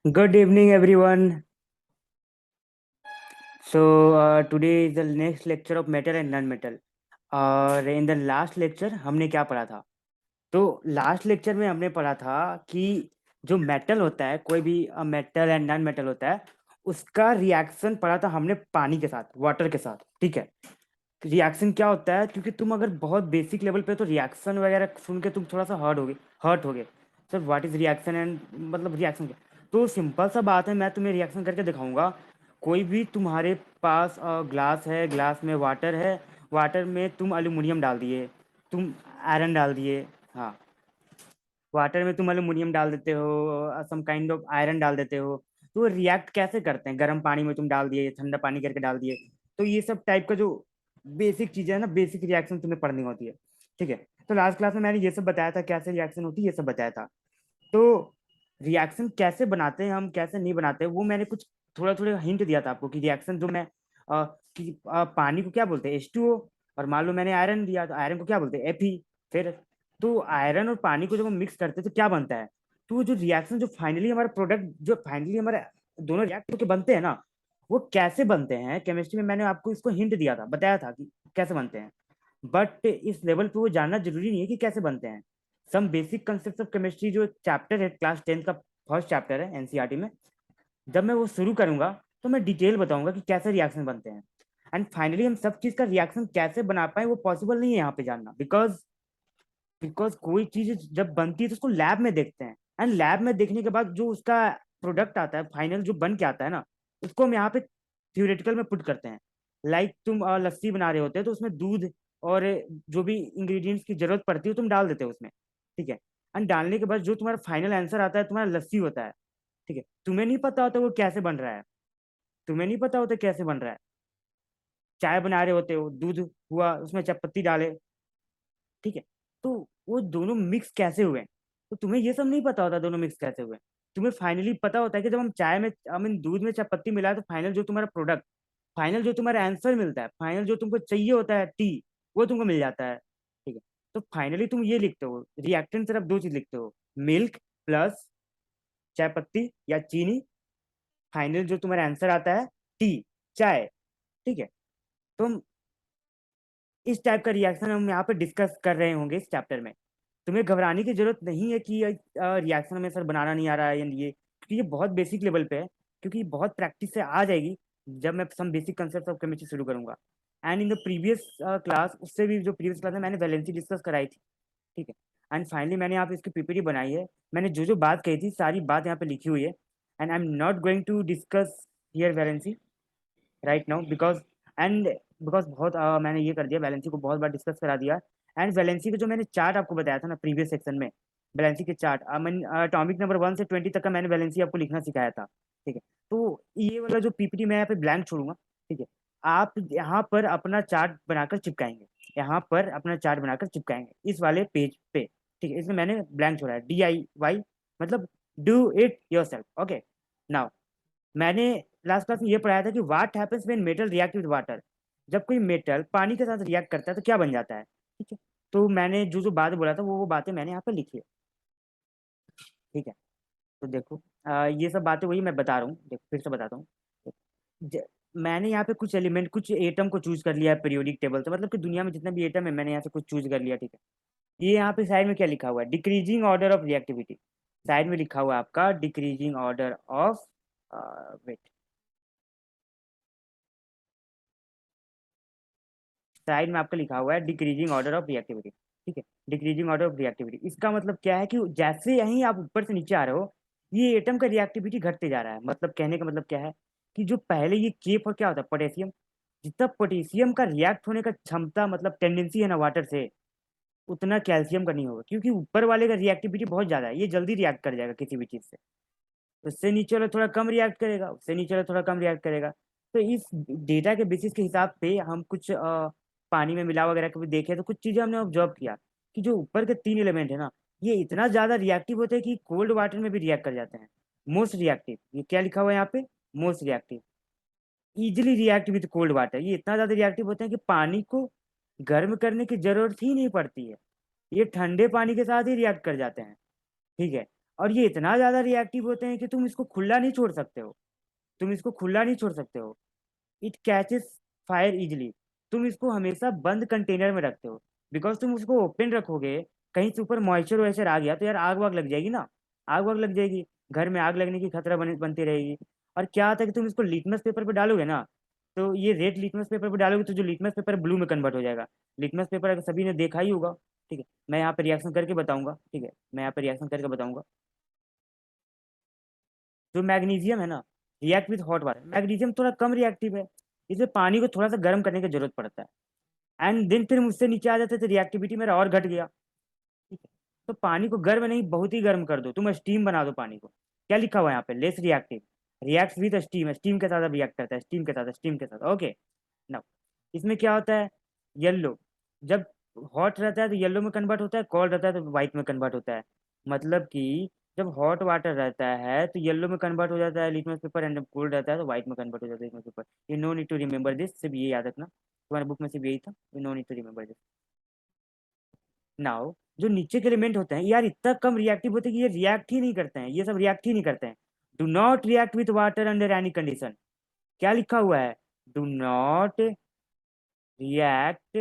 Good evening, everyone. Today is the next lecture of metal and non-metal. और in the last lecture हमने क्या पढ़ा था? तो लास्ट लेक्चर में हमने पढ़ा था कि जो मेटल होता है, कोई भी मेटल एंड नॉन मेटल होता है, उसका रिएक्शन पढ़ा था हमने पानी के साथ, वाटर के साथ। ठीक है। रिएक्शन क्या होता है, क्योंकि तुम अगर बहुत बेसिक लेवल पे तो रिएक्शन वगैरह सुन के तुम थोड़ा सा हर्ट हो गए। Sir what is reaction and मतलब रिएक्शन क्या? तो सिंपल सा बात है, मैं तुम्हें रिएक्शन करके दिखाऊंगा। कोई भी तुम्हारे पास ग्लास है, ग्लास में वाटर है, वाटर में तुम एल्यूमिनियम डाल दिए, तुम आयरन डाल दिए। हाँ, वाटर में तुम एल्यूमिनियम डाल देते हो, सम काइंड ऑफ आयरन डाल देते हो। तो रिएक्ट कैसे करते हैं? गर्म पानी में तुम डाल दिए, ठंडा पानी करके डाल दिए। तो ये सब टाइप का जो बेसिक चीजें है ना, बेसिक रिएक्शन तुम्हें पढ़नी होती है। ठीक है। तो लास्ट क्लास में मैंने ये सब बताया था, कैसे रिएक्शन होती है ये सब बताया था। तो रिएक्शन कैसे बनाते हैं हम, कैसे नहीं बनाते, वो मैंने कुछ थोड़ा थोड़ा हिंट दिया था आपको कि रिएक्शन जो मैं पानी को क्या बोलते हैं, H2O। और मान लो मैंने आयरन दिया, तो आयरन को क्या बोलते हैं, Fe। फिर तो आयरन और पानी को जब हम मिक्स करते हैं तो क्या बनता है? तो वो जो रिएक्शन जो फाइनली हमारा प्रोडक्ट, जो फाइनली हमारे दोनों रिएक्ट होकर बनते हैं ना, वो कैसे बनते हैं? केमिस्ट्री में मैंने आपको इसको हिंट दिया था, बताया था कि कैसे बनते हैं। बट इस लेवल पे वो जानना जरूरी नहीं है कि कैसे बनते हैं। Some basic concept of chemistry जो चैप्टर है, क्लास 10 का फर्स्ट चैप्टर है एनसीईआरटी में, जब मैं वो शुरू करूंगा तो मैं डिटेल बताऊंगा कि कैसे रिएक्शन बनते हैं। एंड फाइनली हम सब चीज का रिएक्शन कैसे बना पाए वो पॉसिबल नहीं है यहाँ पे जानना, बिकॉज बिकॉज कोई चीज जब बनती है तो उसको लैब में देखते हैं। एंड लैब में देखने के बाद जो उसका प्रोडक्ट आता है, फाइनल जो बन के आता है ना, उसको हम यहाँ पे थ्योरेटिकल में पुट करते हैं। लाइक तुम लस्सी बना रहे होते हैं तो उसमें दूध और जो भी इंग्रेडिएंट्स की जरूरत पड़ती है तुम डाल देते हो उसमें। ठीक है। एंड डालने के बाद जो तुम्हारा फाइनल आंसर आता है तुम्हारा लस्सी होता है। ठीक है। तुम्हें नहीं पता होता वो कैसे बन रहा है, तुम्हें नहीं पता होता कैसे बन रहा है। चाय बना रहे होते हो, दूध हुआ, उसमें चाय पत्ती डाले। ठीक है। तो वो दोनों मिक्स कैसे हुए, तो तुम्हें ये सब नहीं पता होता दोनों मिक्स कैसे हुए। तुम्हें फाइनली पता होता है कि जब हम चाय में, आई मीन दूध में चाय पत्ती मिलाए तो फाइनल जो तुम्हारा प्रोडक्ट, फाइनल जो तुम्हारा आंसर मिलता है, फाइनल जो तुमको चाहिए होता है टी, वो तुमको मिल जाता है। ठीक है। तो फाइनली तुम ये लिखते हो, रिएक्टेंट सिर्फ दो चीज लिखते हो, मिल्क प्लस चाय पत्ती या चीनी। फाइनल जो तुम्हारा आंसर आता है टी, चाय। ठीक है। तो हम इस टाइप का रिएक्शन हम यहाँ पे डिस्कस कर रहे होंगे इस चैप्टर में। तुम्हें घबराने की जरूरत नहीं है कि रिएक्शन में सर बनाना नहीं आ रहा है या ये, क्योंकि ये बहुत बेसिक लेवल पे है। क्योंकि बहुत प्रैक्टिस से आ जाएगी जब मैं some basic concept of chemistry शुरू करूंगा। And in the previous class, उससे भी जो प्रीवियस क्लास में मैंने वैलेंसी डिस्कस कराई थी। ठीक है। एंड फाइनली मैंने यहाँ पे इसकी पीपीटी बनाई है। मैंने जो जो बात कही थी सारी बात यहाँ पे लिखी हुई है। And I am not going to discuss here valency right now, because बहुत मैंने ये कर दिया, वैलेंसी को बहुत बार डिस्कस करा दिया। एंड वैलेंसी का जो मैंने चार्ट आपको बताया था ना प्रीवियस सेक्शन में, वैलेंसी के चार्ट, मैंने अटॉमिक नंबर 1 से 20 तक का मैंने वैलेंसी आपको लिखना सिखाया था। ठीक है। तो ये वाला जो पीपीटी मैं यहाँ पे ब्लैंक छोड़ूंगा। ठीक है। आप यहाँ पर अपना चार्ट बनाकर चिपकाएंगे, यहाँ पर अपना चार्ट बनाकर चिपकाएंगे इस वाले पेज पे। ठीक है। इसमें मैंने ब्लैंक छोड़ा है, DIY, मतलब do it your self. Okay. Now, मैंने लास्ट क्लास में ये पढ़ाया था कि what happens when metal react with water. जब कोई मेटल पानी के साथ रिएक्ट करता है तो क्या बन जाता है। ठीक है। तो मैंने जो जो बात बोला था वो बातें मैंने यहाँ पे लिखी है। ठीक है। तो देखो, ये सब बातें वही मैं बता रहा हूँ, देखो फिर से बताता हूँ। ज- मैंने यहाँ पे कुछ एलिमेंट, कुछ एटम को चूज कर लिया है पीरियोडिक टेबल से, मतलब कि दुनिया में जितने भी एटम है मैंने यहाँ से कुछ चूज कर लिया। ठीक है। ये यहाँ पे साइड में क्या लिखा हुआ है, decreasing order of reactivity. Side में लिखा हुआ है आपका decreasing order of, wait, side में आपका लिखा हुआ है डिक्रीजिंग ऑर्डर ऑफ रिएक्टिविटी। ठीक है। डिक्रीजिंग ऑर्डर ऑफ रिएक्टिविटी, इसका मतलब क्या है कि जैसे यहीं आप ऊपर से नीचे आ रहे हो, ये एटम का रिएक्टिविटी घटते जा रहा है। मतलब कहने का मतलब क्या है कि जो पहले ये के पर क्या होता है, पोटेशियम, जितना पोटेशियम का रिएक्ट होने का क्षमता, मतलब टेंडेंसी है ना वाटर से, उतना कैल्शियम का नहीं होगा, क्योंकि ऊपर वाले का रिएक्टिविटी बहुत ज्यादा है, ये जल्दी रिएक्ट कर जाएगा किसी भी चीज से। उससे नीचे वाला थोड़ा कम रिएक्ट करेगा, उससे नीचे वाला थोड़ा कम रिएक्ट करेगा। तो इस डेटा के बेसिस के हिसाब पे हम कुछ पानी में मिला वगैरह कभी देखे तो कुछ चीजें हमने ऑब्जर्व किया कि जो ऊपर के 3 एलिमेंट है ना, ये इतना ज्यादा रिएक्टिव होते हैं कि कोल्ड वाटर में भी रिएक्ट कर जाते हैं। मोस्ट रिएक्टिव, ये क्या लिखा हुआ है यहाँ पे, most reactive, easily react with cold water. ये इतना ज्यादा रिएक्टिव होते हैं कि पानी को गर्म करने की जरूरत ही नहीं पड़ती है, ये ठंडे पानी के साथ ही रिएक्ट कर जाते हैं। ठीक है। और ये इतना ज्यादा रिएक्टिव होते हैं कि तुम इसको खुला नहीं छोड़ सकते हो। तुम इसको खुला नहीं छोड़ सकते हो। It catches fire easily. तुम इसको हमेशा बंद कंटेनर में रखते हो, बिकॉज तुम उसको ओपन रखोगे, कहीं से ऊपर मॉइस्चर वॉइस्चर आ गया तो यार आग वाग लग जाएगी ना। आग वाग लग जाएगी, घर में आग लगने की खतरा बनती रहेगी। और क्या होता है कि तुम इसको लिटमस पेपर पे डालोगे ना, तो ये रेड लिटमस पेपर पे डालोगे तो जो लिटमस पेपर ब्लू में कन्वर्ट हो जाएगा। लिटमस पेपर अगर सभी ने देखा ही होगा। ठीक है, मैं यहाँ पे रिएक्शन करके बताऊंगा। ठीक है, मैं यहाँ पे रिएक्शन करके बताऊंगा। जो मैग्नीशियम है ना, react with hot water, magnesium थोड़ा कम रिएक्टिव है, इसे पानी को थोड़ा सा गर्म करने की जरूरत पड़ता है। एंड देन फिर मुझसे नीचे आ जाते तो रिएक्टिविटी मेरा और घट गया। ठीक है, तो पानी को गर्म नहीं, बहुत ही गर्म कर दो, तुम स्टीम बना दो पानी को। क्या लिखा हुआ है यहाँ पे? Less reactive, react with steam, steam के साथ रिएक्ट करता है, स्टीम के साथ, स्टीम के साथ। ओके। नाउ इसमें क्या होता है, येलो, जब हॉट रहता है तो येलो में कन्वर्ट होता है, कोल्ड रहता है तो व्हाइट में कन्वर्ट होता है। मतलब कि जब हॉट वाटर रहता है तो येलो में कन्वर्ट हो जाता है लिटमस पेपर, एंड जब कोल्ड रहता है तो व्हाइट में कन्वर्ट हो जाता है litmus paper. You no need to remember this, सिर्फ ये याद रखना, तुम्हारे बुक में सिर्फ यही था, you no need to remember this. Now जो नीचे के एलिमेंट होते हैं यार इतना कम रिएक्टिव होते हैं कि ये रिएक्ट ही नहीं करते हैं, ये सब रिएक्ट ही नहीं करते हैं। Do not react with water under any condition. क्या लिखा हुआ है? Do not react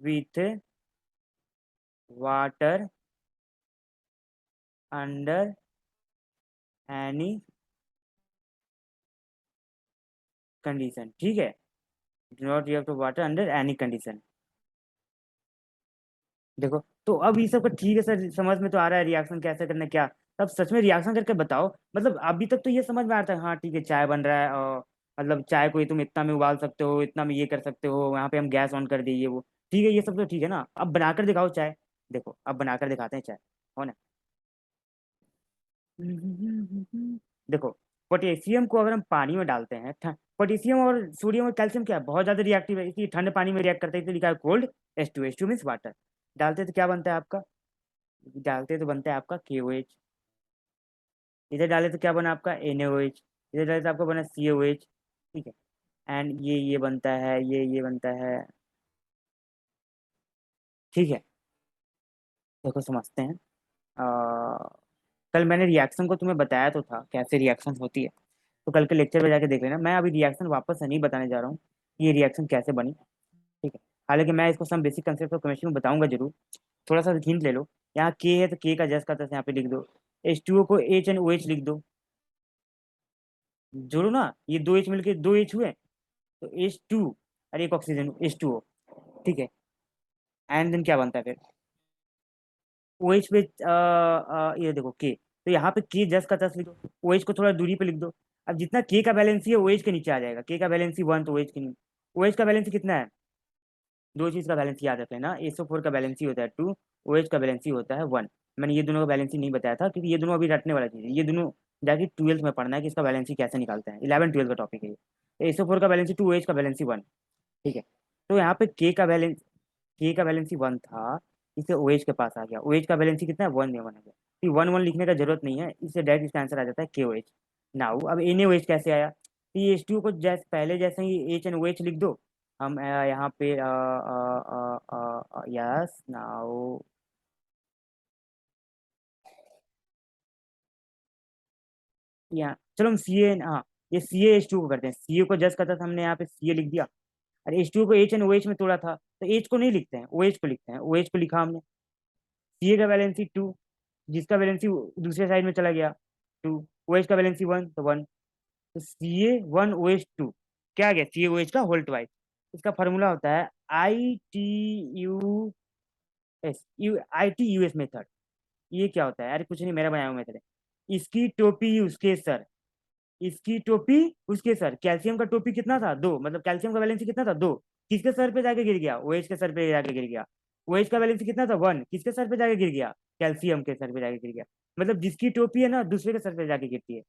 with water under any condition. ठीक है, do not react with water under any condition. देखो, तो अब ये सब का ठीक है सर, समझ में तो आ रहा है रिएक्शन कैसे करना है क्या। अब सच में रिएक्शन करके बताओ, मतलब अभी तक तो ये समझ में आता है, हाँ ठीक है चाय बन रहा है, और मतलब चाय को ये तुम इतना में उबाल सकते हो, इतना में ये कर सकते हो, यहाँ पे हम गैस ऑन कर दिए वो। ठीक है, ये सब तो ठीक है ना, अब बनाकर दिखाओ चाय। देखो अब बनाकर दिखाते हैं चाय, हो ना। देखो, पोटेशियम को अगर हम पानी में डालते हैं, पोटेशियम और सोडियम और कैल्शियम क्या है, बहुत ज्यादा रिएक्टिव है, इसलिए ठंडे पानी में रिएक्ट करते हैं, इसलिए लिखा है कोल्ड। H2 means water. डालते तो क्या बनता है आपका? डालते तो बनता है आपका KOH। इधर डाले तो क्या बना आपका NaOH। इधर डाले तो आपका बना COH। ठीक है, एंड ये बनता है, ये बनता है। ठीक है, देखो समझते हैं। कल मैंने रिएक्शन को तुम्हें बताया तो था कैसे रिएक्शन होती है, तो कल के लेक्चर में जाके देख लेना। मैं अभी रिएक्शन वापस से नहीं बताने जा रहा हूँ कि ये रिएक्शन कैसे बनी। ठीक है, हालांकि मैं इसको some basic concept of chemistry में बताऊंगा जरूर। थोड़ा सा हिंट ले लो, यहाँ के है तो के का जस्ट का तस यहाँ पे लिख दो। H2O को HNOH लिख दो। जोड़ो ना, ये दो H मिलके दो H हुए, तो H2 और एक ऑक्सीजन H2O। ठीक है, एंड देन क्या बनता है फिर? OH पे ये देखो के, तो यहाँ पे के जस्ट का तस लिखो, OH को थोड़ा दूरी पे लिख दो। अब जितना के का वैलेंसी है OH के नीचे आ जाएगा, के का वैलेंसी 1 तो OH के नीचे। OH का वैलेंसी कितना है? दो चीज का बैलेंस याद रख लेना, SO4 का बैलेंसी होता है 2, OH का बैलेंसी होता है 1। मैंने ये दोनों का बैलेंसी नहीं बताया था क्योंकि ये दोनों अभी रटने वाला चीज है, ये दोनों जाके 12th में पढ़ना है कि इसका बैलेंसी कैसे निकालते हैं, 11 12 का टॉपिक है ये। SO4 का बैलेंसी 2, OH का बैलेंसी 1। ठीक है, तो यहाँ पे के का बैलेंसी 1 था, इससे OH के पास आ गया, OH का बैलेंसी कितना है 1 में 1 आ गया, तो 1 1 लिखने का जरूरत नहीं है, इससे डायरेक्ट इसका आंसर आ जाता है KOH। नाउ अब NaOH कैसे आया? तो ये H2O को जैसे पहले जैसे ही HNOH लिख दो। हम यहाँ पे यस नाउ, यहाँ चलो हम CA, हाँ ये CaH2 को करते हैं, CA को जस्ट करता था हमने, यहाँ पे CA लिख दिया। और H2 को HNOH में तोड़ा था, तो H को नहीं लिखते हैं, OH को लिखते हैं, OH को लिखा हमने। CA का वैलेंसी 2, जिसका वैलेंसी दूसरे साइड में चला गया 2, OH का वैलेंसी 1 तो 1, तो CA1OH2 क्या आ गया, CaOH का होल ट्वाइस। इसका फॉर्मूला होता है ITUS मेथड। ये क्या होता है? अरे कुछ नहीं, मेरा बनाया हुआ मेथड है। इसकी टोपी उसके सर, इसकी टोपी उसके सर। कैल्शियम का टोपी कितना था 2, मतलब कैल्शियम का वैलेंसी कितना था 2, किसके सर पे जाके गिर गया? OH के सर पे जाके गिर गया। OH का वैलेंसी कितना था 1, किसके सर पे जाके गिर गया? कैल्शियम के सर पे जाके गिर गया। मतलब जिसकी टोपी है ना दूसरे के सर पे जाके गिरती है।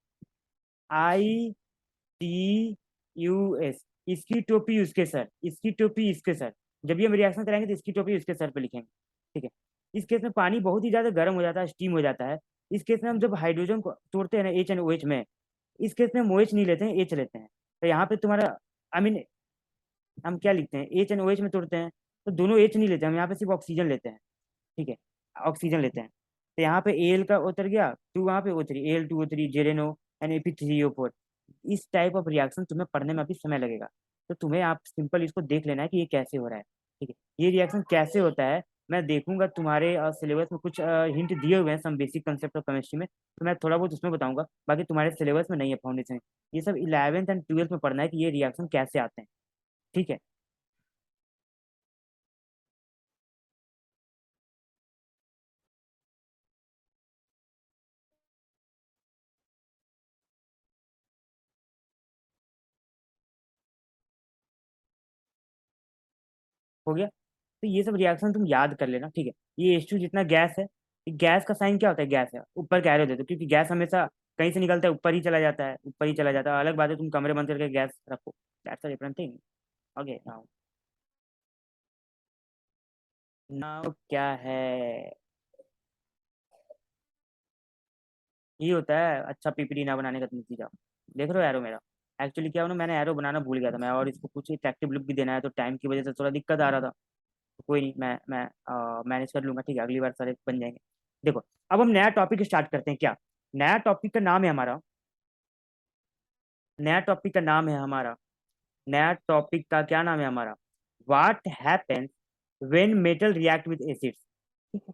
ITUS, इसकी टोपी उसके सर, इसकी टोपी इसके सर। जब भी हम रिएक्शन कराएंगे तो इसकी टोपी उसके सर पे लिखेंगे। ठीक है, इस केस में पानी बहुत ही ज्यादा गर्म हो जाता है, स्टीम हो जाता है। इस केस में हम जब हाइड्रोजन को तोड़ते हैं ना HNOH में, इस केस में हम OH नहीं लेते हैं, H लेते हैं। तो यहाँ पे तुम्हारा आई मीन हम क्या लिखते हैं, HNOH में तोड़ते हैं तो दोनों H नहीं लेते हम, यहाँ पे सिर्फ ऑक्सीजन लेते हैं। ठीक है, ऑक्सीजन लेते हैं। तो यहाँ पे एल का उतर गया, टू वहाँ पे O3, Al2O3 जेरेनो एंड Ap3O4। इस टाइप ऑफ रिएक्शन तुम्हें पढ़ने में अभी समय लगेगा। तो तुम्हें आप सिंपल इसको देख लेना है कि ये कैसे हो रहा है। ठीक है, ये रिएक्शन कैसे होता है मैं देखूंगा। तुम्हारे सिलेबस में कुछ हिंट दिए हुए हैं some basic concept of chemistry में, तो मैं थोड़ा बहुत उसमें बताऊंगा। बाकी तुम्हारे सिलेबस में नहीं है फाउंडेशन। ये सब 11th एंड 12th में पढ़ना है कि ये रिएक्शन कैसे आते हैं। ठीक है। हो गया। तो ये सब रिएक्शन तुम याद कर लेना। ठीक है। ये H2 जितना गैस है, गैस का साइन क्या होता है? गैस है ऊपर का एरो दे दो, क्योंकि गैस हमेशा कहीं से निकलता है ऊपर ही चला जाता है, ऊपर ही चला जाता है। अलग बात है तुम कमरे बंद करके गैस रखो, that's a different thing. Okay now, now क्या है? ये होता है अच्छा पीपीटी ना बनाने का नतीजा। देख रहे हो एरो मेरा? एक्चुअली क्या हो ना, मैंने एरो बनाना भूल गया था मैं, और इसको कुछ अट्रैक्टिव लुक भी देना है, तो टाइम की वजह से थोड़ा दिक्कत आ रहा था। तो कोई नहीं, मैं मैनेज कर लूंगा। ठीक है, अगली बार सारे बन जाएंगे। देखो, अब हम नया टॉपिक स्टार्ट करते हैं क्या? नया टॉपिक का नाम है हमारा, नया टॉपिक का नाम है हमारा, नया टॉपिक का क्या नाम है हमारा? What happens when metal react with acids. ठीक है।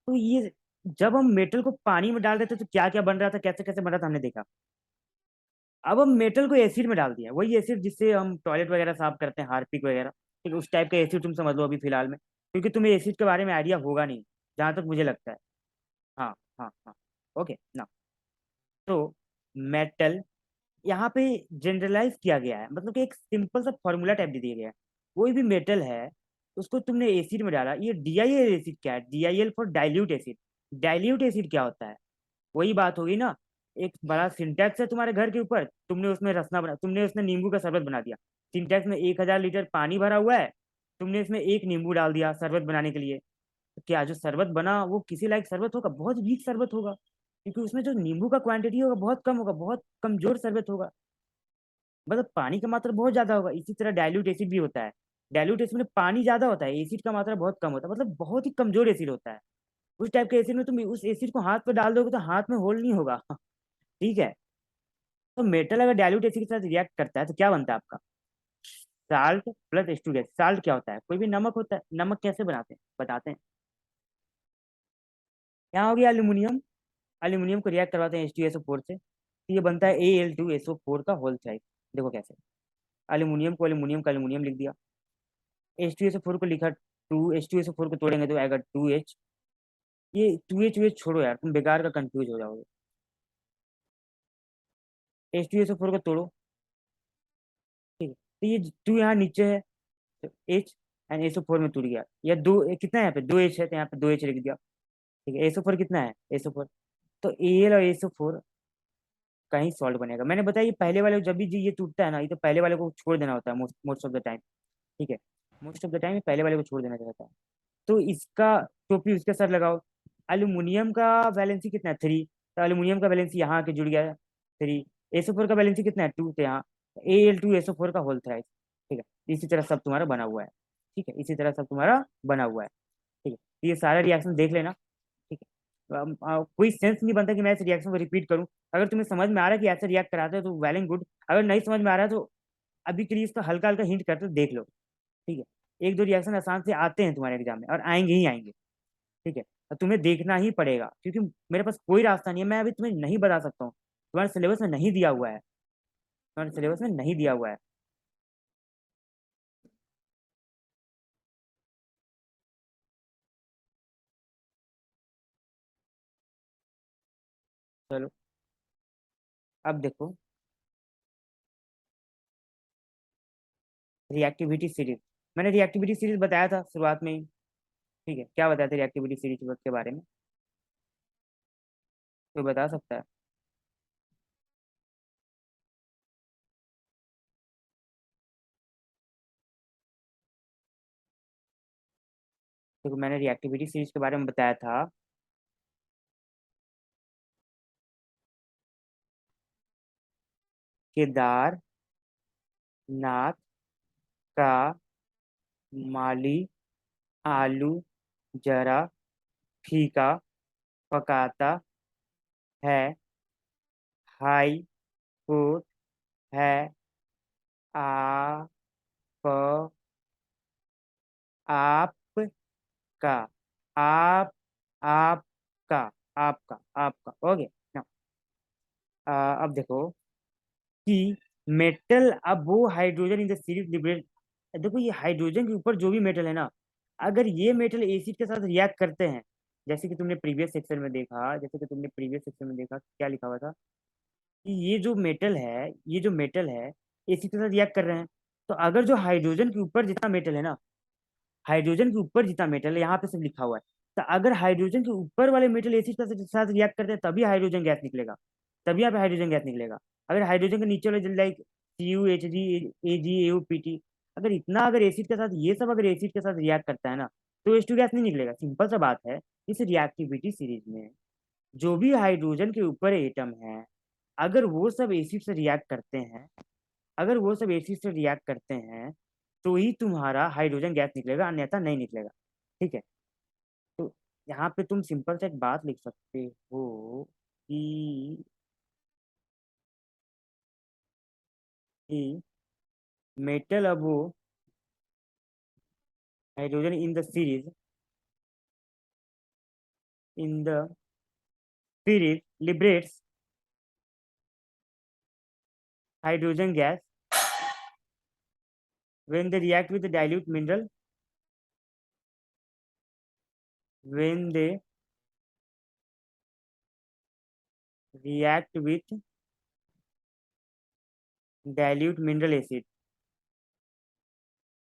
तो ये, जब हम मेटल को पानी में डाल देते तो क्या क्या बन रहा था, कैसे कैसे बन रहा था, हमने देखा। अब हम मेटल को एसिड में डाल दिया, वही एसिड जिससे हम टॉयलेट वगैरह साफ करते हैं, हार्पिक वगैरह। ठीक है, उस टाइप का एसिड तुम समझ लो अभी फिलहाल में, क्योंकि तुम्हें एसिड के बारे में आइडिया होगा नहीं, जहां तक मुझे लगता है। हाँ, हाँ, हाँ। ओके ना। तो मेटल यहाँ पे जनरलाइज किया गया है, मतलब कि एक सिंपल सा फॉर्मूला टाइप दे दिया गया है। कोई भी मेटल है, उसको तुमने एसिड में डाला। ये DIL एसिड क्या है? DIL for dilute acid. Dilute acid क्या होता है? वही बात होगी ना। एक बड़ा सिंटेक्स है तुम्हारे घर के ऊपर, तुमने उसमें रसना बना, तुमने उसमें नींबू का शरबत बना दिया। सिंटेक्स में 1,000 लीटर पानी भरा हुआ है, तुमने इसमें एक नींबू डाल दिया शरबत बनाने के लिए। तो क्या जो शरबत बना वो किसी लायक शरबत होगा? बहुत वीक शरबत होगा, क्योंकि उसमें जो नींबू का क्वांटिटी होगा बहुत कम होगा, बहुत कमजोर शरबत होगा। मतलब पानी का मात्रा बहुत ज्यादा होगा। इसी तरह डाइल्यूट एसिड भी होता है। डाइल्यूट एसिड में पानी ज्यादा होता है, एसिड का मात्रा बहुत कम होता है, मतलब बहुत ही कमजोर एसिड होता है। उस टाइप के एसिड में तुम उस एसिड को हाथ पे डाल दोगे तो हाथ में होल नहीं होगा। ठीक है। तो मेटल अगर डाइल्यूट एसिड के साथ रिएक्ट करता है तो क्या बनता है आपका? Salt plus H2 gas. Salt क्या होता है? कोई भी नमक होता है। नमक कैसे बनाते हैं बताते हैं। यहाँ हो गया एल्यूमिनियम। एल्यूमिनियम को रिएक्ट करवाते हैं H2SO4 से, तो ये बनता है Al2SO4 का होल साइड। देखो कैसे। एल्यूमिनियम को एल्यूमिनियम का एल्यूमिनियम लिख दिया, H2SO4 को लिखा टू, H2SO4 को तोड़ेंगे तो आएगा 2H। ये 2H छोड़ो यार, तुम बेकार का कंफ्यूज हो जाओगे। H2SO4 को तोड़ो। ठीक है, तो ये टू यहाँ नीचे है, तो H एंड SO4 में टूट गया। या दो कितना है यहाँ पे? 2H है, तो यहाँ पे 2H लिख दिया। ठीक है, SO4 कितना है? SO4, तो Al और SO4 का ही सॉल्ट बनेगा। मैंने बताया ये पहले वाले जब भी ये टूटता है ना, ये तो पहले वाले को छोड़ देना होता है most most of the time. ठीक है, मोस्ट ऑफ द टाइम पहले वाले को छोड़ देना चाहता है। तो इसका टोपी उसके सर लगाओ। एल्यूमिनियम का वैलेंसी कितना है? 3, तो एल्यूमिनियम का वैलेंसी यहाँ आके जुड़ गया 3। SO4 का वैलेंसी कितना है? 2, तो यहाँ Al2SO4 का होल थ्राइस। ठीक है, इसी तरह सब तुम्हारा बना हुआ है। ठीक है, इसी तरह सब तुम्हारा बना हुआ है। ठीक है, तो ये सारा रिएक्शन देख लेना। ठीक है, कोई सेंस नहीं बनता कि मैं इस रिएक्शन को रिपीट करूं। अगर तुम्हें समझ में आ रहा है कि ऐसे रिएक्ट कराते हो तो वेल एंड गुड। अगर नहीं समझ में आ रहा है तो अभी के लिए इसका हल्का हल्का हिंट करते देख लो। ठीक है, एक दो रिएक्शन आसान से आते हैं तुम्हारे एग्जाम में, और आएंगे ही आएंगे। ठीक है, और तुम्हें देखना ही पड़ेगा, क्योंकि मेरे पास कोई रास्ता नहीं है, मैं अभी तुम्हें नहीं बता सकता हूँ। तुम्हारे सिलेबस में नहीं दिया हुआ है, तुम्हारे सिलेबस में नहीं दिया हुआ है। चलो, अब देखो, रिएक्टिविटी सीरीज। मैंने रिएक्टिविटी सीरीज बताया था शुरुआत में ही। ठीक है, क्या बताया था रिएक्टिविटी सीरीज के बारे में? कोई बता सकता है? देखो, मैंने रिएक्टिविटी सीरीज के बारे में बताया था केदारनाथ का माली आलू जरा फीका पकाता है, हाई कोर्ट है, आप आपका, आप आपका आपका आपका हो गया ना। अब देखो कि मेटल, अब वो hydrogen in the series liberate, देखो ये हाइड्रोजन के ऊपर जो भी मेटल है ना, अगर ये मेटल एसिड के साथ रिएक्ट करते हैं, जैसे कि तुमने प्रीवियस सेक्शन में देखा क्या लिखा हुआ था कि ये जो मेटल है एसिड के साथ रिएक्ट कर रहे हैं। तो अगर जो हाइड्रोजन के ऊपर जितना मेटल है ना, हाइड्रोजन के ऊपर जितना मेटल है, यहाँ पे सब लिखा हुआ है, तो अगर हाइड्रोजन के ऊपर वाले मेटल एसिड के साथ रिएक्ट करते हैं तभी हाइड्रोजन गैस निकलेगा, तभी यहाँ पे हाइड्रोजन गैस निकलेगा। अगर हाइड्रोजन के नीचे वाले लाइक CuHg AgAO PT, अगर एसिड के साथ ये सब अगर एसिड के साथ रिएक्ट करता है ना, तो H2 गैस नहीं निकलेगा। सिंपल सा बात है। इस रिएक्टिविटी सीरीज में जो भी हाइड्रोजन के ऊपर एटम है, अगर वो सब एसिड से रिएक्ट करते हैं, अगर वो सब एसिड से रिएक्ट करते हैं तो ही तुम्हारा हाइड्रोजन गैस निकलेगा, अन्यथा नहीं निकलेगा। ठीक है। तो यहाँ पे तुम सिंपल से एक बात लिख सकते हो कि मेटल अब वो hydrogen in the series liberates hydrogen gas when they react with the dilute mineral when they react with dilute mineral acid।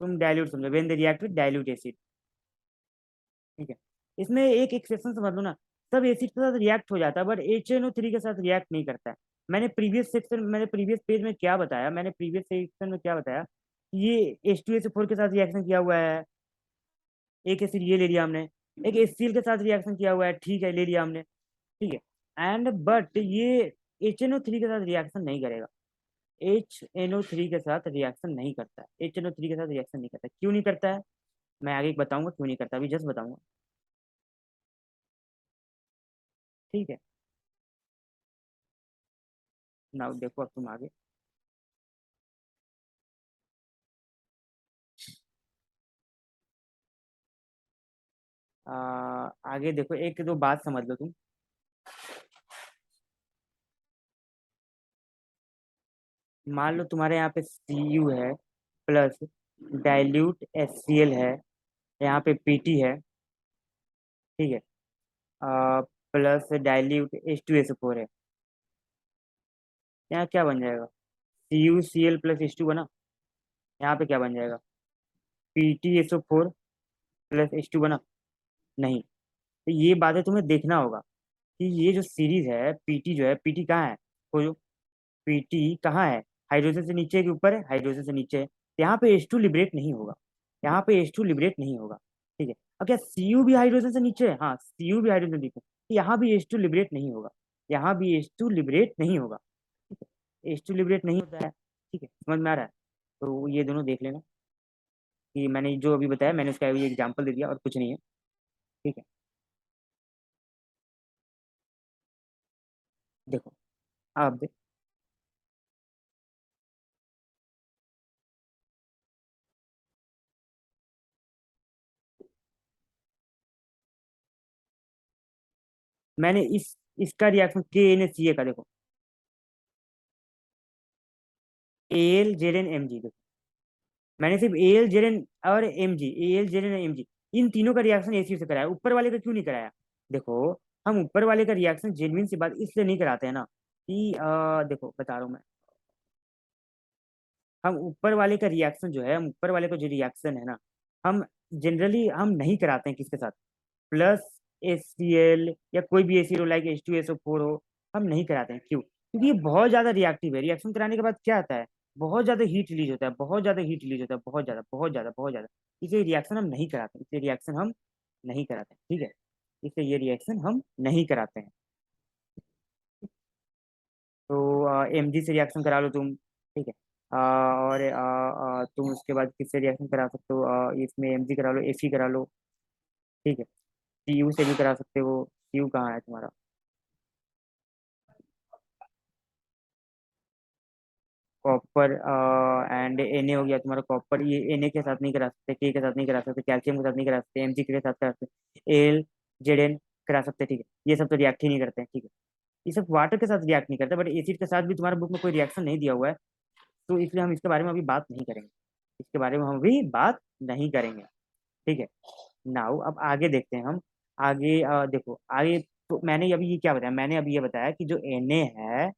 तुम डाइल्यूट समझो, when they react with dilute acid। ठीक है। इसमें एक एक्सेप्शन समझ लो ना, सब एसिड के साथ रिएक्ट हो जाता है बट HNO3 के साथ रिएक्ट नहीं करता है। मैंने प्रीवियस पेज में क्या बताया, मैंने प्रीवियस सेक्शन में क्या बताया, ये H2SO4 के साथ रिएक्शन किया हुआ है, एक एसिड ये ले लिया हमने, एक HCl के साथ रिएक्शन किया हुआ है, ठीक है ले लिया हमने। ठीक है। एंड बट ये HNO3 के साथ रिएक्शन नहीं करेगा, HNO3 के साथ रिएक्शन नहीं करता है, HNO3 के साथ रिएक्शन नहीं करता, क्यों नहीं करता है मैं आगे बताऊंगा, क्यों नहीं करता, अभी जस्ट बताऊंगा। ठीक है। ना देखो अब तुम आगे, आ, आगे देखो, एक दो बात समझ लो तुम। मान लो तुम्हारे यहाँ पे Cu है प्लस डाइल्यूट HCl है, यहाँ पे PT है, ठीक है, प्लस डाइल्यूट H2SO4 है। यहाँ क्या बन जाएगा? CuCl+H2 बना। यहाँ पे क्या बन जाएगा? PtSO4+H2 बना। नहीं। तो ये बातें तुम्हें देखना होगा कि ये जो सीरीज है PT, जो है PT कहाँ है, खोजो। PT कहाँ है? हाइड्रोजन से नीचे है कि ऊपर है? हाइड्रोजन से नीचे है, तो यहाँ पे H2 लिबरेट नहीं होगा, यहाँ पे H2 लिबरेट नहीं होगा। ठीक है। अब क्या Cu भी हाइड्रोजन से नीचे है? हाँ, Cu भी हाइड्रोजन से नीचे है, तो यहाँ भी H2 लिबरेट नहीं होगा, यहाँ भी H2 लिबरेट नहीं होगा। ठीक है। H2 लिबरेट नहीं होता है। ठीक है, समझ में आ रहा है? तो ये दोनों देख लेना कि मैंने जो अभी बताया, मैंने उसका अभी एग्जाम्पल दे दिया और कुछ नहीं है। ठीक है। देखो अब मैंने इसका रिएक्शन KNaCl का देखो, AlZnMg, देखो मैंने सिर्फ AlZn और AlZn और Mg इन तीनों का रिएक्शन एसिड से कराया, ऊपर वाले का क्यों नहीं कराया? देखो, हम ऊपर वाले का रिएक्शन जेन्युइन सी बात इसलिए नहीं कराते हैं ना कि देखो बता रहा हूँ मैं, हम ऊपर वाले का जो रिएक्शन है ना, हम जनरली हम नहीं कराते हैं किसके साथ, प्लस HCl या कोई भी एसिड हो लाइक H2SO4 हो, हम नहीं कराते हैं। क्यों? क्योंकि ये बहुत ज्यादा रिएक्टिव है, रिएक्शन कराने के बाद क्या आता है, बहुत ज्यादा हीट रिलीज होता है, बहुत ज्यादा हीट रिलीज होता है, बहुत ज्यादा बहुत ज्यादा बहुत ज्यादा। इसलिए रिएक्शन हम नहीं कराते, इसलिए रिएक्शन हम नहीं कराते हैं। ठीक है। इसलिए ये रिएक्शन हम नहीं कराते हैं। तो Mg से रिएक्शन करा लो तुम। ठीक है। और तुम उसके बाद किससे रिएक्शन करा सकते हो, इसमें Mg करा लो, Fe करा लो। ठीक है। सीयू से भी करा सकते हो। सीयू कहाँ है तुम्हारा? कॉपर एंड Na हो गया तुम्हारा। कॉपर ये Na के साथ नहीं करा सकते, के साथ नहीं करा सकते, कैल्शियम के साथ नहीं करा सकते, Mg के साथ करा सकते, एल Zn करा सकते, ठीक है। ये सब तो रिएक्ट ही नहीं करते हैं, ठीक है। ये सब वाटर के साथ रिएक्ट नहीं करते, बट एसिड के साथ भी तुम्हारे बुक में कोई रिएक्शन नहीं दिया हुआ है, तो इसलिए हम इसके बारे में अभी बात नहीं करेंगे। इसके बारे में हम अभी बात नहीं करेंगे, ठीक है। नाउ अब आगे देखते हैं हम। आगे देखो आगे। तो मैंने अभी ये क्या बताया, मैंने अभी ये बताया कि जो Na है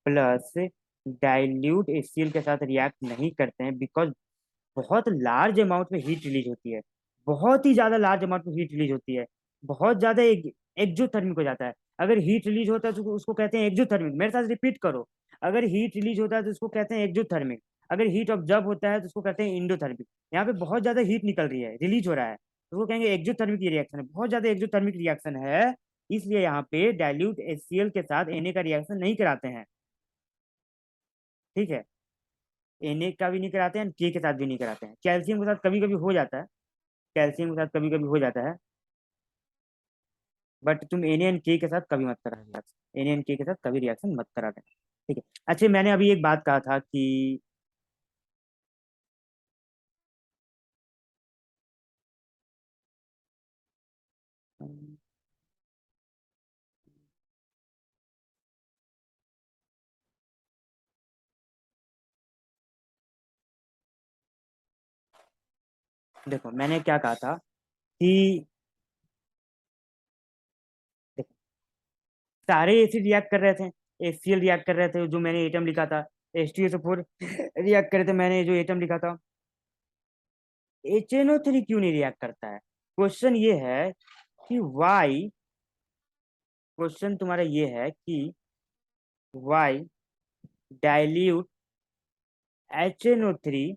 प्लस डाइल्यूट HCl के साथ रिएक्ट नहीं करते हैं, बिकॉज बहुत लार्ज अमाउंट में हीट रिलीज होती है। बहुत ही ज्यादा लार्ज अमाउंट में हीट रिलीज होती है। बहुत ज्यादा एक्जोथर्मिक हो जाता है। अगर हीट रिलीज होता है तो उसको कहते हैं एक्जोथर्मिक। मेरे साथ रिपीट करो। अगर हीट रिलीज होता है तो उसको कहते हैं एक्जोथर्मिक। अगर हीट ऑब्जर्व होता है तो उसको कहते हैं इंडोथर्मिक। यहाँ पे बहुत ज्यादा हीट निकल रही है, रिलीज हो रहा है, तो वो कहेंगे एक्जोथर्मिक रिएक्शन है, बहुत ज्यादा एक्जोथर्मिक रिएक्शन है। इसलिए यहाँ पे डाइल्यूट HCl के साथ Na का रिएक्शन नहीं कराते हैं, ठीक है। Na का भी नहीं कराते हैं, K के साथ भी नहीं कराते हैं। कैल्शियम के साथ कभी कभी हो जाता है, कैल्शियम के साथ कभी कभी हो जाता है, बट तुम Na and K के साथ कभी मत करा रिएक्शन। Na and K के साथ कभी रिएक्शन मत करा देना, ठीक है। अच्छा, मैंने अभी एक बात कहा था कि देखो मैंने क्या कहा था कि देखो, सारे एसिड रिएक्ट कर रहे थे, HCl रिएक्ट कर रहे थे जो मैंने एटम लिखा था, H2SO4 रिएक्ट कर रहे थे मैंने जो एटम लिखा था। HNO3 क्यों नहीं रिएक्ट करता है? क्वेश्चन ये है कि वाई, क्वेश्चन तुम्हारा ये है कि why dilute HNO3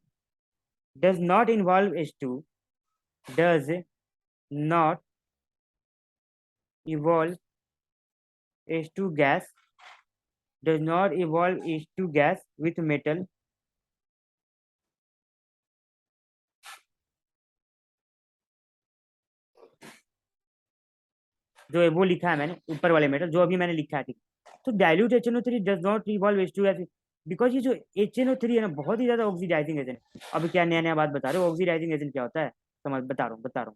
does not involve H2, does not evolve H2 gas, does not evolve H2 gas with metal। जो है वो लिखा है मैंने ऊपर वाले मेटल जो अभी मैंने लिखा है, ठीक। तो dilute HNO3 does not evolve H2 gas, because ये जो HNO3 है ना बहुत ही ज्यादा ऑक्सीडाइजिंग एजेंट है। अब क्या नया नया बात बता रहे हो? ऑक्सीडाइजिंग एजेंट क्या होता है? समझ, बता रहा हूँ।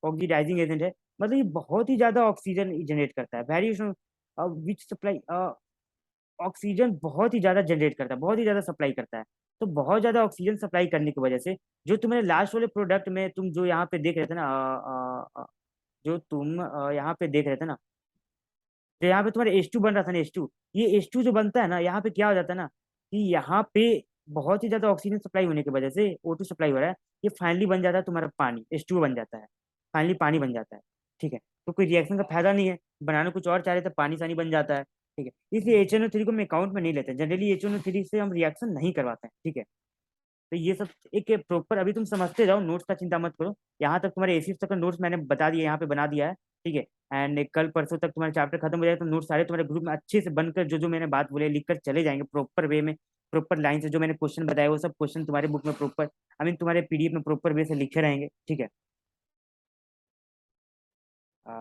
ऑक्सीडाइजिंग एजेंट है मतलब ये बहुत ही ज्यादा ऑक्सीजन जनरेट करता है, वेरिएशन विच सप्लाई ऑक्सीजन बहुत ही ज्यादा जनरेट करता है, बहुत ही ज्यादा सप्लाई करता है। तो बहुत ज्यादा ऑक्सीजन सप्लाई करने की वजह से जो तुम्हारे लास्ट वाले प्रोडक्ट में तुम जो यहाँ पे देख रहे थे ना, जो तुम यहाँ पे देख रहे थे ना, जो यहाँ पे तुम्हारे H2 बन रहा था ना, H2, ये H2 जो बनता है ना, यहाँ पे क्या हो जाता है ना कि यहाँ पे बहुत ही ज्यादा ऑक्सीजन सप्लाई होने की वजह से O2 सप्लाई हो रहा है, ये फाइनली बन जाता है तुम्हारा पानी, H2 बन जाता है, फाइनली पानी बन जाता है, ठीक है। तो कोई रिएक्शन का फायदा नहीं है, बनाना कुछ और चाह रहे तो पानी सानी बन जाता है, ठीक है। इसलिए HNO3 को हम अकाउंट में नहीं लेते, जनरली HNO3 से हम रिएक्शन नहीं करवाते हैं, ठीक है। तो ये सब एक प्रॉपर अभी तुम समझते जाओ, नोट्स का चिंता मत करो। यहाँ तक तुम्हारे एसिड तक का नोट्स मैंने बता दिया, यहाँ पे बना दिया है, ठीक है। एंड कल परसों तक तुम्हारा चैप्टर खत्म हो जाए तो नोट्स सारे तुम्हारे ग्रुप में अच्छे से बनकर जो जो मैंने बात बोले लिख कर चले जाएंगे प्रॉपर वे में, प्रॉपर लाइन से। जो मैंने क्वेश्चन बताया वो सब क्वेश्चन तुम्हारे बुक में प्रॉपर, आई मीन तुम्हारे PDF में प्रॉपर वे से लिखे रहेंगे, ठीक है। आ,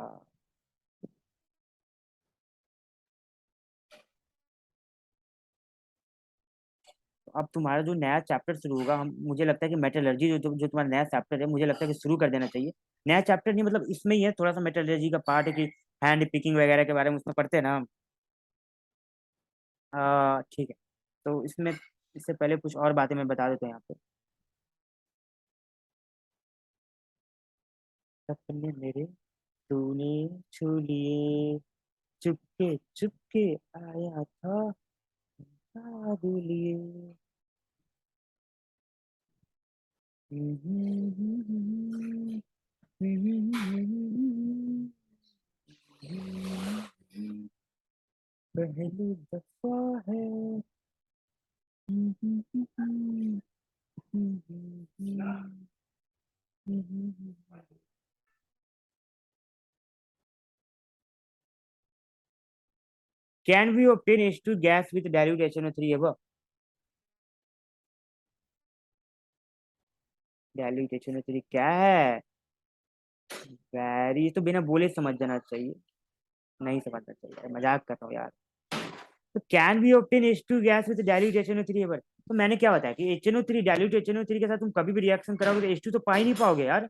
तो अब तुम्हारा जो नया चैप्टर शुरू होगा, हम मुझे लगता है कि मेटलर्जी जो तुम्हारा नया चैप्टर है, मुझे लगता है कि शुरू कर देना चाहिए। नया चैप्टर नहीं मतलब इसमें ही है थोड़ा सा मेटलर्जी का पार्ट है कि हैंड पिकिंग वगैरह के बारे में उसमें पढ़ते हैं ना हम। ठीक है। तो इसमें इससे पहले कुछ और बातें मैं बता देता हूँ यहाँ पे। सपने मेरे तूने छू लिए, चुपके चुपके आया था याद लिए। पहली दफा है। Can we obtain H2 gas with dilute HNO3 above? dilute HNO3 क्या है? वेरी तो बिना बोले समझ जाना चाहिए, नहीं समझना चाहिए, मजाक कर रहा हूँ यार। तो can be obtain H2 gas with dilute HNO3 ever. तो मैंने क्या बताया कि HNO3 डाइल्यूट HNO3 के साथ तुम कभी भी रिएक्शन कराओगे तो H2 तो पा ही नहीं पाओगे यार।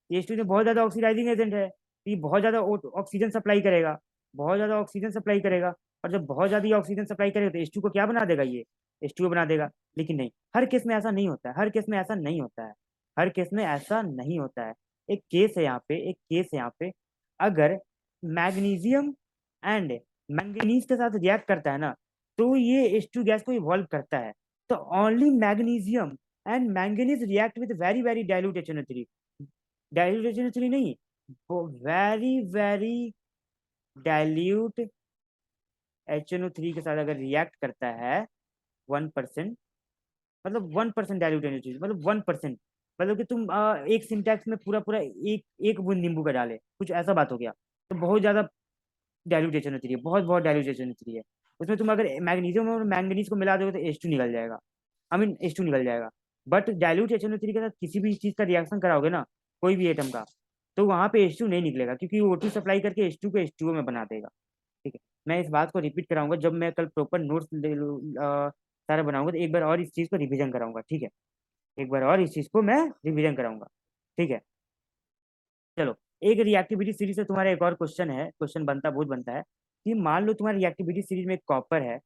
H2 में बहुत ज्यादा ऑक्सीडाइजिंग एजेंट है, तो ये बहुत ज्यादा ऑक्सीजन सप्लाई करेगा, बहुत ज्यादा ऑक्सीजन सप्लाई करेगा। और जब बहुत ज्यादा ऑक्सीजन सप्लाई करेगा तो H2 को क्या बना देगा, ये H2O बना देगा। लेकिन नहीं, हर केस में ऐसा नहीं होता है, हर केस में ऐसा नहीं होता है, हर केस में ऐसा नहीं होता है। एक केस है यहाँ पे, एक केस है यहाँ पे। अगर मैग्नीशियम एंड मैंगनीज के साथ रिएक्ट करता है ना, तो ये H2 गैस को इवॉल्व करता है। तो only magnesium and manganese react with very very dilute HNO3, dilute HNO3 नहीं, वो वेरी वेरी डाइल्यूट HNO3 के साथ अगर रिएक्ट करता है 1%, मतलब 1% डाइल्यूट HNO3, मतलब 1%, मतलब कि तुम एक सिंटैक्स में पूरा पूरा एक एक बूंद नींबू का डाले, कुछ ऐसा बात हो गया। तो बहुत ज्यादा डाइल्यूट HNO3 है, बहुत बहुत डाइल्यूट HNO3 है। उसमें तुम अगर मैग्नीशियम और मैंगनीज को मिला दोगे तो H2 निकल जाएगा, आई मीन H2 निकल जाएगा। बट डाइल्यूट HNO3 के साथ किसी भी चीज का रिएक्शन कराओगे ना, कोई भी एटम का, तो वहां पे H2 नहीं निकलेगा, क्योंकि वो O2 सप्लाई करके H2 को H2O में बना देगा। ठीक है, मैं इस बात को रिपीट कराऊंगा जब मैं कल प्रॉपर नोट्स सारा बनाऊंगा, तो एक बार और इस चीज को रिवीजन कराऊंगा, ठीक है, एक बार और इस चीज को मैं रिवीजन कराऊंगा। ठीक है, चलो। एक रिएक्टिविटी सीरीज से तुम्हारा एक और क्वेश्चन है, क्वेश्चन बनता बहुत बनता है कि मान लो तुम्हारी रिएक्टिविटी सीरीज में कॉपर है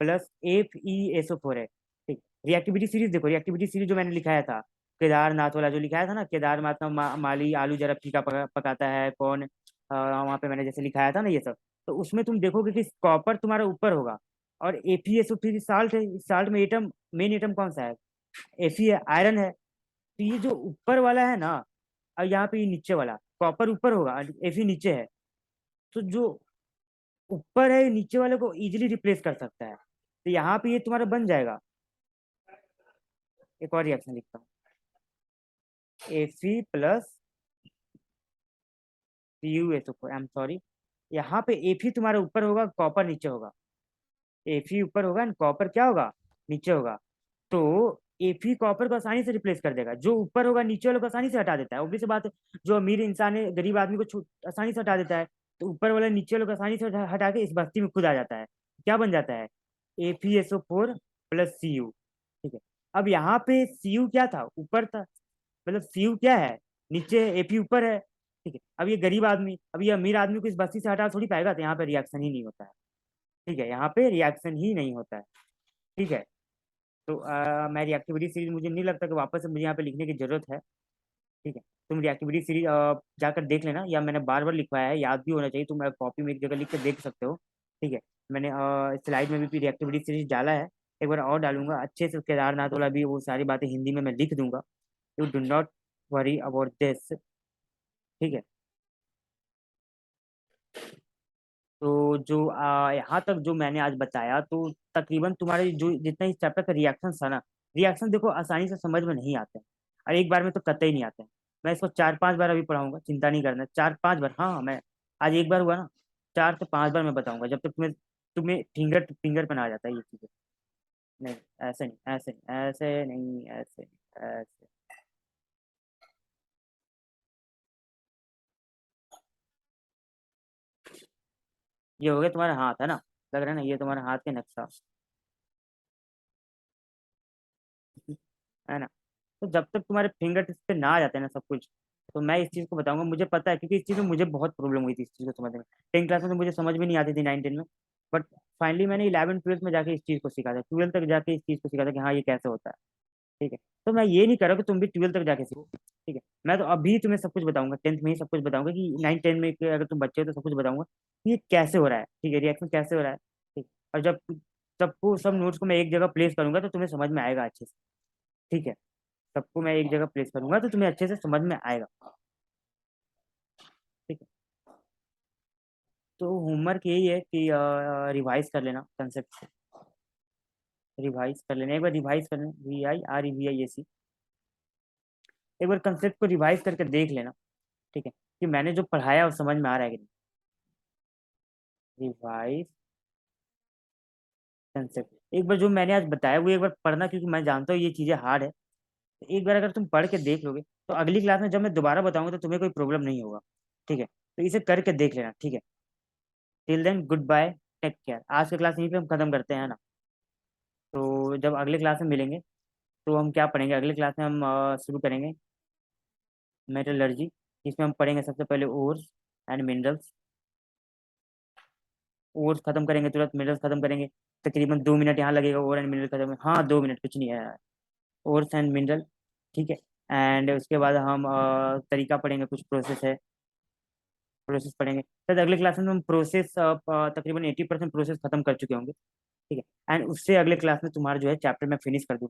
प्लस FeSO4 है। ठीक, रिएक्टिविटी सीरीज देखो, रिएक्टिविटी सीरीज जो मैंने लिखाया था, केदारनाथ वाला जो लिखाया था ना, केदारनाथ का माली आलू जरा फीका पकाता है कौन, वहां पे मैंने जैसे लिखाया था ना ये सब। तो उसमें तुम देखोगे कि कॉपर तुम्हारा ऊपर होगा, और FeSO3 साल्ट है, साल्ट में एटम, मेन एटम कौन सा है, Fe है, आयरन है। तो ये जो ऊपर वाला है ना, और यहाँ पे ये नीचे वाला, कॉपर ऊपर होगा और Fe नीचे है, तो जो ऊपर है नीचे वाले को इजीली रिप्लेस कर सकता है। तो यहाँ पे ये तुम्हारा बन जाएगा। एक और रिएक्शन लिखता हूँ, Fe plus CuSO4, I am sorry, यहाँ पे Fe तुम्हारा ऊपर होगा, कॉपर नीचे होगा। Fe ऊपर होगा एंड कॉपर क्या होगा, नीचे होगा। तो Fe कॉपर को आसानी से रिप्लेस कर देगा, जो ऊपर होगा नीचे वाले को आसानी से हटा देता है, ऑब्वियस बात है। जो अमीर इंसान है गरीब आदमी को आसानी से हटा देता है, तो ऊपर वाला नीचे वाले को आसानी से हटा के इस बस्ती में खुद आ जाता है। क्या बन जाता है, FeSO4 प्लस Cu। ठीक है, अब यहाँ पे Cu क्या था, ऊपर था, मतलब Cu क्या है, नीचे है, Fe ऊपर है। ठीक है, अब ये गरीब आदमी, अब ये अमीर आदमी को इस बस्ती से हटा थोड़ी पाएगा, तो यहाँ पे रिएक्शन ही नहीं होता है। ठीक है, यहाँ पे रिएक्शन ही नहीं होता है। ठीक है, तो मैं रिएक्टिविटी सीरीज, मुझे नहीं लगता कि वापस से मुझे यहाँ पे लिखने की जरूरत है। ठीक है, तुम रिएक्टिविटी सीरीज जाकर देख लेना, या मैंने बार बार लिखवाया है, याद भी होना चाहिए, तुम कॉपी में एक जगह लिख के देख सकते हो। ठीक है, मैंने स्लाइड में भी रिएक्टिविटी सीरीज डाला है, एक बार और डालूंगा अच्छे से, केदारनाथ वाला भी, वो सारी बातें हिंदी में मैं लिख दूंगा। You do not worry about this. ठीक है, तो जो यहाँ तक जो मैंने आज बताया, तो तकरीबन तुम्हारे जो जितना इस चैप्टर का रिएक्शन था ना, रिएक्शन देखो आसानी से समझ में नहीं आते हैं, और एक बार में तो कतई नहीं आते हैं। मैं इसको 4-5 बार अभी पढ़ाऊंगा, चिंता नहीं करना, 4-5 बार, हाँ मैं, आज एक बार हुआ ना, 4 से 5 बार मैं बताऊंगा, जब तक तुम्हें तुम्हें फिंगर फिंगर पर आ जाता है ये चीजें। नहीं, ऐसे नहीं, ऐसे नहीं, ऐसे नहीं, ऐसे नहीं, ऐसे। ये हो गया तुम्हारा हाथ है ना, लग रहा है ना, ये तुम्हारा हाथ के नक्शा है ना। तो जब तक तुम्हारे फिंगर टिप्स पे ना आ जाते हैं ना सब कुछ, तो मैं इस चीज़ को बताऊंगा, मुझे पता है, क्योंकि इस चीज़ में मुझे बहुत प्रॉब्लम हुई थी इस चीज़ को समझने में। 10 क्लास में तो मुझे समझ में नहीं आती थी, 9-10 में। बट फाइनली मैंने 11-12 में जाके इस चीज़ को सीखा था, 12 तक जाके इस चीज़ को सीखा था कि हाँ ये कैसे होता है। ठीक है, तो मैं ये नहीं कर रहा कि तुम भी 12 तक जाके सीखो। ठीक है, मैं तो अभी तुम्हें सब कुछ बताऊंगा, 10th में ही सब कुछ बताऊंगा, कि 9-10 में अगर तुम बच्चे हो तो सब कुछ बताऊंगा कि ये कैसे हो रहा है, ठीक है, रिएक्शन कैसे हो रहा है। ठीक, और जब सबको सब नोट्स को मैं एक जगह प्लेस करूंगा तो तुम्हें समझ में आएगा अच्छे से। ठीक है, सबको मैं एक जगह प्लेस करूंगा तो तुम्हें अच्छे से समझ में आएगा। ठीक है, तो होमवर्क यही है कि रिवाइज कर लेना कंसेप्ट से, रिवाइज कर लेना, एक बार रिवाइज कर लेना, VIREVIAC, एक बार कंसेप्ट को रिवाइज करके देख लेना। ठीक है, कि मैंने जो पढ़ाया वो समझ में आ रहा है कि नहीं। रिवाइज कंसेप्ट, एक बार जो मैंने आज बताया वो एक बार पढ़ना, क्योंकि मैं जानता हूँ ये चीज़ें हार्ड है, तो एक बार अगर तुम पढ़ के देख लोगे तो अगली क्लास में जब मैं दोबारा बताऊंगा तो तुम्हें कोई प्रॉब्लम नहीं होगा। ठीक है, तो इसे करके देख लेना। ठीक है, till then good bye, take care. आज की क्लास यहीं पे हम खत्म करते हैं ना। तो जब अगले क्लास में मिलेंगे तो हम क्या पढ़ेंगे, अगले क्लास में हम शुरू करेंगे मेटलर्जी। इसमें हम पढ़ेंगे सबसे पहले ओर्स एंड मिनरल्स। ओर्स खत्म करेंगे तुरंत, मिनरल्स खत्म करेंगे। तकरीबन 2 मिनट यहाँ लगेगा ओर एंड मिनरल खत्म, हाँ 2 मिनट कुछ नहीं है। ओर्स एंड मिनरल, ठीक है। एंड उसके बाद हम तरीका पढ़ेंगे, कुछ प्रोसेस है, प्रोसेस पढ़ेंगे। शायद अगले क्लास में हम प्रोसेस तकरीबन 80% प्रोसेस खत्म कर चुके होंगे। ठीक है, एंड उससे अगले क्लास में तुम्हारा जो है चैप्टर मैं फिनिश कर दूँ।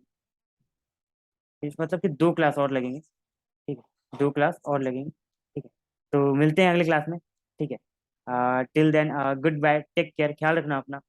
मतलब कि 2 क्लास और लगेंगे। ठीक है, 2 क्लास और लगेंगे। ठीक है, तो मिलते हैं अगले क्लास में। ठीक है, till then good bye, take care, ख्याल रखना अपना।